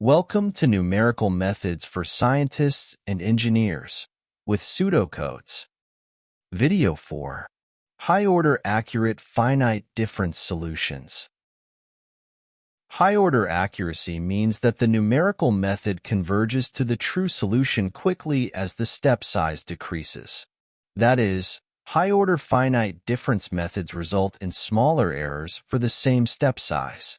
Welcome to Numerical Methods for Scientists and Engineers with Pseudocodes. Video 4. High-order accurate finite-difference solutions. High-order accuracy means that the numerical method converges to the true solution quickly as the step size decreases. That is, high-order finite-difference methods result in smaller errors for the same step size.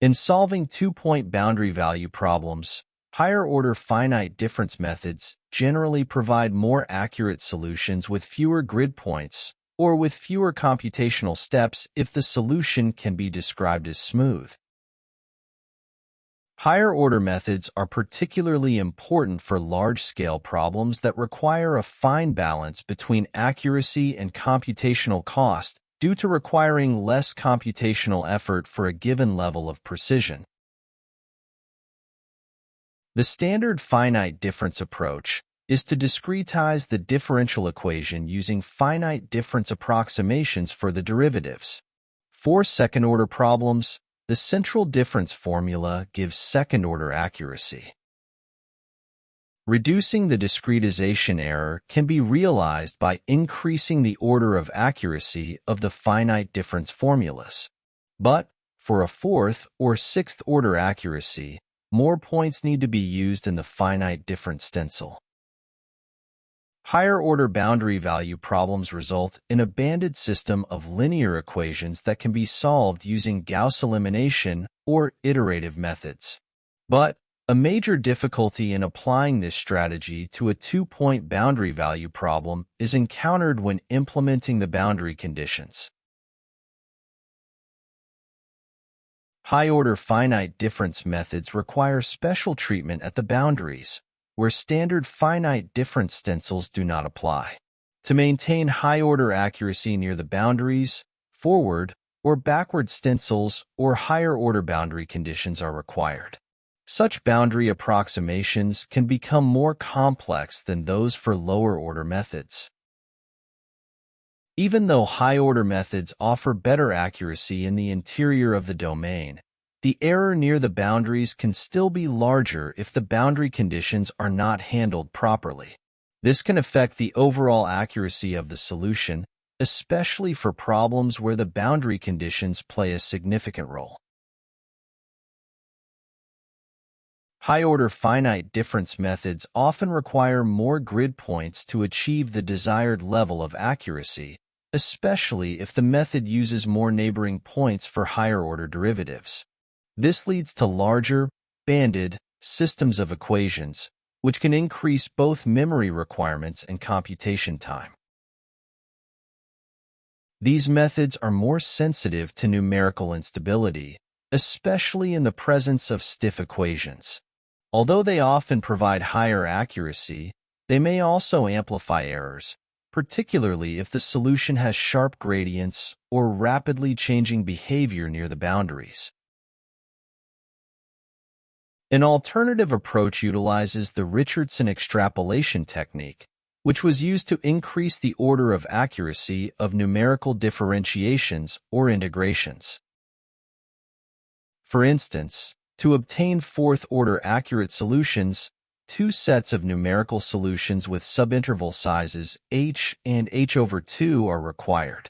In solving two-point boundary value problems, higher-order finite-difference methods generally provide more accurate solutions with fewer grid points or with fewer computational steps if the solution can be described as smooth. Higher-order methods are particularly important for large-scale problems that require a fine balance between accuracy and computational cost, due to requiring less computational effort for a given level of precision. The standard finite difference approach is to discretize the differential equation using finite difference approximations for the derivatives. For second-order problems, the central difference formula gives second-order accuracy. Reducing the discretization error can be realized by increasing the order of accuracy of the finite difference formulas. But, for a fourth or sixth order accuracy, more points need to be used in the finite difference stencil. Higher order boundary value problems result in a banded system of linear equations that can be solved using Gauss elimination or iterative methods. But, a major difficulty in applying this strategy to a two-point boundary value problem is encountered when implementing the boundary conditions. High-order finite difference methods require special treatment at the boundaries, where standard finite difference stencils do not apply. To maintain high-order accuracy near the boundaries, forward or backward stencils or higher-order boundary conditions are required. Such boundary approximations can become more complex than those for lower-order methods. Even though high-order methods offer better accuracy in the interior of the domain, the error near the boundaries can still be larger if the boundary conditions are not handled properly. This can affect the overall accuracy of the solution, especially for problems where the boundary conditions play a significant role. High-order finite difference methods often require more grid points to achieve the desired level of accuracy, especially if the method uses more neighboring points for higher-order derivatives. This leads to larger, banded systems of equations, which can increase both memory requirements and computation time. These methods are more sensitive to numerical instability, especially in the presence of stiff equations. Although they often provide higher accuracy, they may also amplify errors, particularly if the solution has sharp gradients or rapidly changing behavior near the boundaries. An alternative approach utilizes the Richardson extrapolation technique, which was used to increase the order of accuracy of numerical differentiations or integrations. For instance, to obtain fourth-order accurate solutions, two sets of numerical solutions with subinterval sizes h and h/2 are required.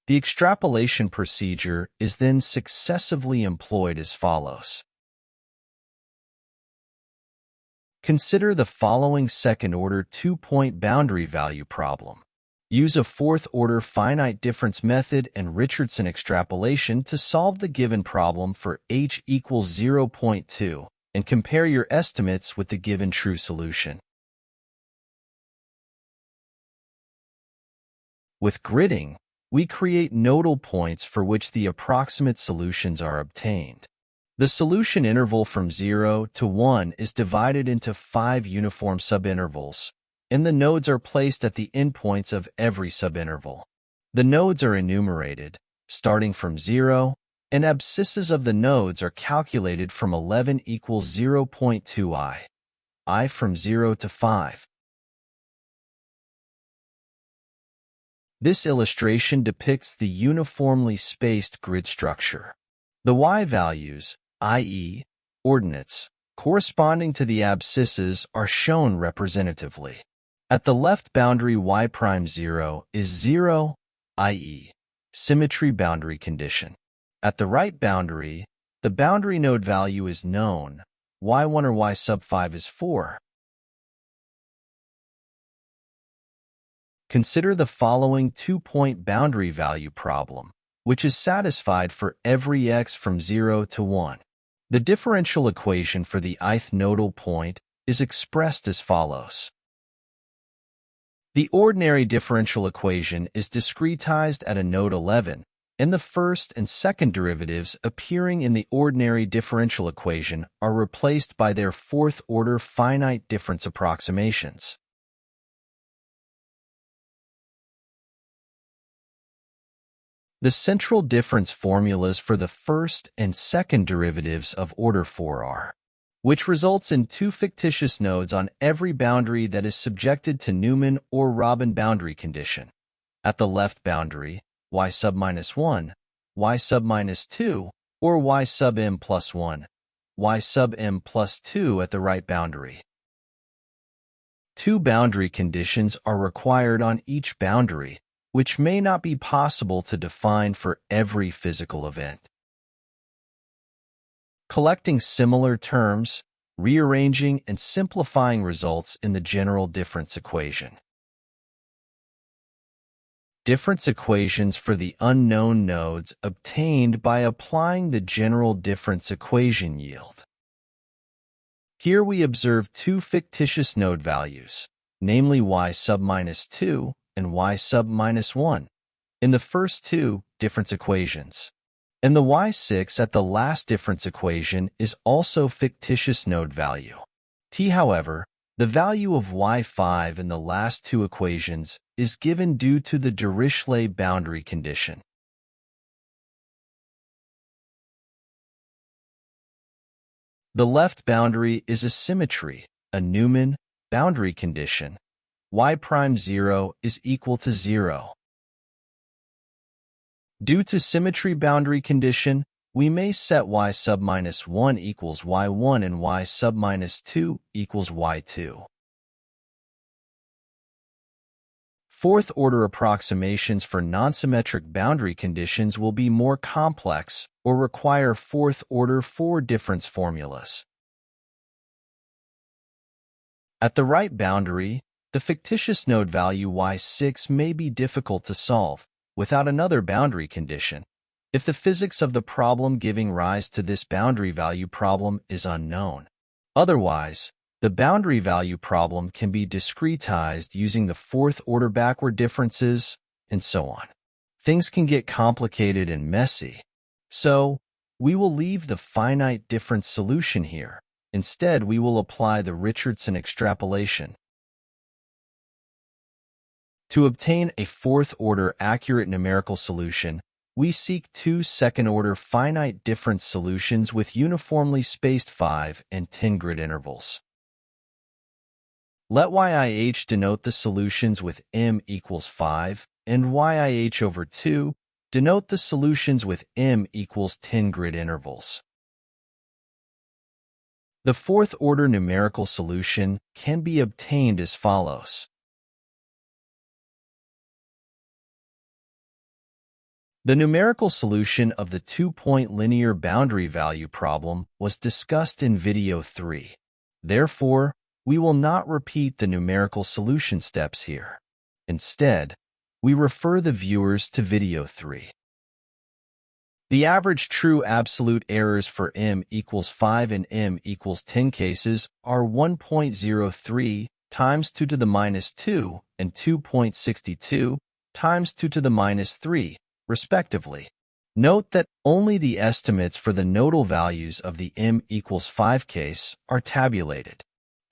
The extrapolation procedure is then successively employed as follows. Consider the following second-order two-point boundary value problem. Use a fourth-order finite difference method and Richardson extrapolation to solve the given problem for h equals 0.2 and compare your estimates with the given true solution. With gridding, we create nodal points for which the approximate solutions are obtained. The solution interval from 0 to 1 is divided into 5 uniform subintervals, and the nodes are placed at the endpoints of every subinterval. The nodes are enumerated, starting from 0, and abscisses of the nodes are calculated from 11 equals 0.2 I from 0 to 5. This illustration depicts the uniformly spaced grid structure. The y values, i.e., ordinates corresponding to the abscisses are shown representatively. At the left boundary y'0 is 0, i.e., symmetry boundary condition. At the right boundary, the boundary node value is known, y1 or y sub 5 is 4. Consider the following two-point boundary value problem, which is satisfied for every x from 0 to 1. The differential equation for the ith nodal point is expressed as follows. The ordinary differential equation is discretized at a node 11, and the first and second derivatives appearing in the ordinary differential equation are replaced by their fourth-order finite difference approximations. The central difference formulas for the first and second derivatives of order 4 are, which results in two fictitious nodes on every boundary that is subjected to Newman or Robin boundary condition. At the left boundary, y sub minus 1, y sub minus 2, or y sub m plus 1, y sub m plus 2 at the right boundary. Two boundary conditions are required on each boundary, which may not be possible to define for every physical event. Collecting similar terms, rearranging and simplifying results in the general difference equation. Difference equations for the unknown nodes obtained by applying the general difference equation yield. Here we observe two fictitious node values, namely y sub minus 2 and y sub minus 1, in the first two difference equations. And the y6 at the last difference equation is also fictitious node value. However, the value of y5 in the last two equations is given due to the Dirichlet boundary condition. The left boundary is a symmetry, a Newman boundary condition. y'0 is equal to 0. Due to symmetry boundary condition, we may set y sub minus 1 equals y1 and y sub minus 2 equals y2. Fourth-order approximations for non-symmetric boundary conditions will be more complex or require fourth-order four-difference formulas. At the right boundary, the fictitious node value y6 may be difficult to solve without another boundary condition, if the physics of the problem giving rise to this boundary value problem is unknown. Otherwise, the boundary value problem can be discretized using the fourth-order backward differences, and so on. Things can get complicated and messy, so we will leave the finite difference solution here. Instead, we will apply the Richardson extrapolation. To obtain a fourth-order accurate numerical solution, we seek two second-order finite difference solutions with uniformly spaced 5 and 10 grid intervals. Let YIH denote the solutions with m equals 5, and YIH over 2 denote the solutions with m equals 10 grid intervals. The fourth-order numerical solution can be obtained as follows. The numerical solution of the two-point linear boundary value problem was discussed in video 3. Therefore, we will not repeat the numerical solution steps here. Instead, we refer the viewers to video 3. The average true absolute errors for m equals 5 and m equals 10 cases are 1.03 times 2 to the minus 2 and 2.62 times 2 to the minus 3. Respectively. Note that only the estimates for the nodal values of the m equals 5 case are tabulated,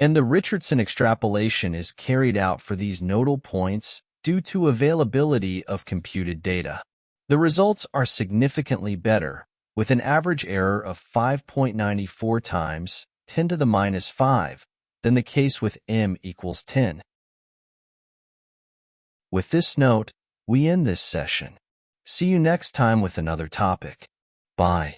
and the Richardson extrapolation is carried out for these nodal points due to availability of computed data. The results are significantly better, with an average error of 5.94 times 10 to the minus 5 than the case with m equals 10. With this note, we end this session. See you next time with another topic. Bye.